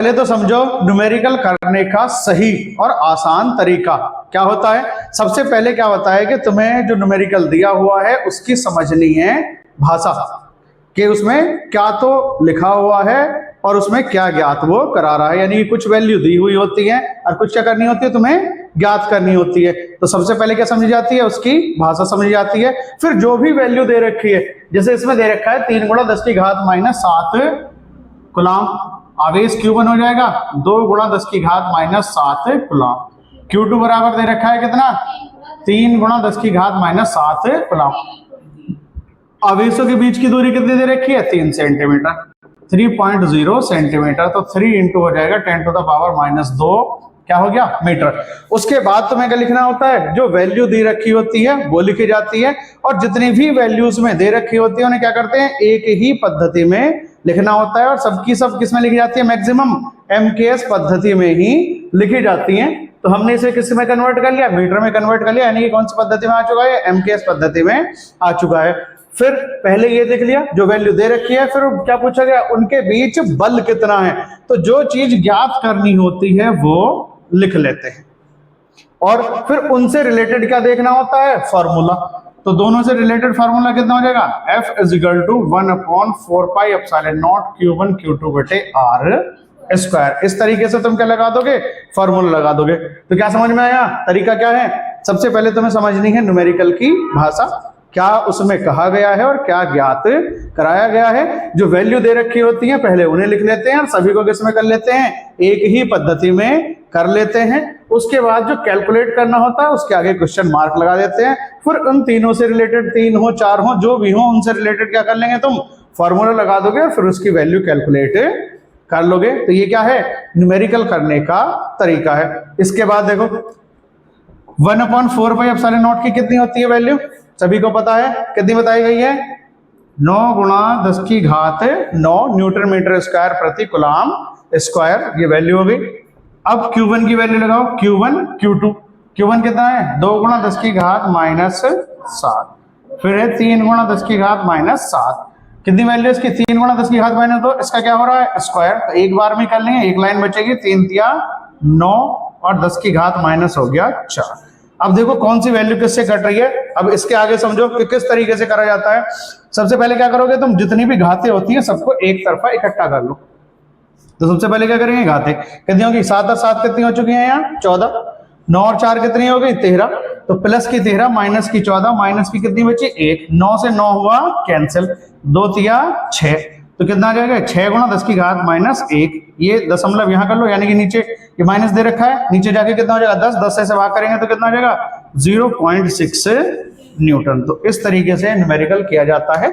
पहले तो समझो न्यूमेरिकल करने का सही और आसान तरीका क्या होता है। सबसे पहले क्या होता है कि तुम्हें जो न्यूमेरिकल दिया हुआ है उसकी समझनी है भाषा, कि उसमें क्या तो लिखा हुआ है और उसमें क्या ज्ञात वो करा रहा है। यानी कुछ वैल्यू दी हुई होती है और कुछ क्या करनी होती है, तुम्हें ज्ञात करनी होती है। तो सबसे पहले क्या समझी जाती है, उसकी भाषा समझी जाती है। फिर जो भी वैल्यू दे रखी है, जैसे इसमें दे रखा है 3 × 10⁻⁷ कूलाम, आवेश Q1 हो जाएगा 2 × 10⁻⁷ कूलाम। Q2 बराबर दे रखा है कितना, 3 × 10⁻⁷ कूलाम। आवेशों के बीच की दूरी कितनी दे रखी है, 3 सेंटीमीटर, 3.0 सेंटीमीटर। तो 3 इंटू हो जाएगा 10⁻⁻2 क्या हो गया, मीटर। उसके बाद तुम्हें क्या लिखना होता है, जो वैल्यू दी रखी होती है वो लिखी जाती है, और जितनी भी वैल्यूज में दे रखी होती है उन्हें क्या करते हैं, एक ही पद्धति में लिखना होता है। और सबकी सब किस में लिखी जाती है, मैक्सिमम MKS पद्धति में ही लिखी जाती है। तो हमने इसे किस में कन्वर्ट कर लिया, मीटर में कन्वर्ट कर लिया, यानी कि कौन सी पद्धति में आ चुका है, MKS पद्धति में आ चुका है। फिर पहले ये देख लिया जो वैल्यू दे रखी है, फिर क्या पूछा गया, उनके बीच बल कितना है। तो जो चीज ज्ञात करनी होती है वो लिख लेते हैं, और फिर उनसे रिलेटेड क्या देखना होता है, फॉर्मूला। तो दोनों से रिलेटेड फार्मूला कितना हो जाएगा, F = 1/4πε0 Q1 Q2/R²। इस तरीके से तुम क्या लगा दोगे, फॉर्मूला लगा दोगे। तो क्या समझ में आया, तरीका क्या है। सबसे पहले तुम्हें समझनी है न्यूमेरिकल की भाषा, क्या उसमें कहा गया है और क्या ज्ञात कराया गया है। जो वैल्यू दे रखी होती है पहले उन्हें लिख लेते हैं, और सभी को किसमें कर लेते हैं, एक ही पद्धति में कर लेते हैं। उसके बाद जो कैलकुलेट करना होता है उसके आगे क्वेश्चन मार्क लगा देते हैं। फिर उन तीनों से रिलेटेड, 3 हो 4 हो जो भी हो, उनसे रिलेटेड क्या कर लेंगे, तुम फॉर्मूला लगा दोगे, फिर उसकी वैल्यू कैलकुलेट कर लोगे। तो ये क्या है, न्यूमेरिकल करने का तरीका है। इसके बाद देखो 1/4πε0 की कितनी होती है वैल्यू, सभी को पता है, कितनी बताई गई है, 9 × 10⁻⁹ न्यूटन मीटर स्क्वायर प्रति कूलाम स्क्वायर, ये वैल्यू हो गई। अब Q1 की वैल्यू लगाओ, Q1 Q2 Q1 कितना है, 2 × 10⁻⁷, फिर है 3 × 10⁻⁷। कितनी वैल्यू इसकी, 3 × 10⁻², इसका क्या हो रहा है, स्क्वायर। तो एक बार में कर लेंगे, एक लाइन बचेगी, 3 × 9 और 10⁻⁻ हो गया 4। अब देखो कौन सी वैल्यू किससे कट रही है। अब इसके आगे समझो कि किस तरीके से करा जाता है। सबसे पहले क्या करोगे, तुम जितनी भी घातें होती हैं सबको एक तरफा इकट्ठा कर लो। तो सबसे पहले क्या करेंगे, घातें कितनी होगी, 7 और 7 कितनी हो चुकी है यहाँ, 14, 9 और 4 कितनी हो गई, 13। तो प्लस की 13, माइनस की 14, माइनस की कितनी बची, 1, 9 से 9 हुआ कैंसिल, 2 × 6, तो कितना आ जाएगा, 6 × 10⁻⁻1। ये दशमलव यहाँ कर लो, यानी कि नीचे ये माइनस दे रखा है, नीचे जाके कितना हो जाएगा, 10 से भाग करेंगे तो कितना हो जाएगा, 0.6 न्यूटन। तो इस तरीके से न्यूमेरिकल किया जाता है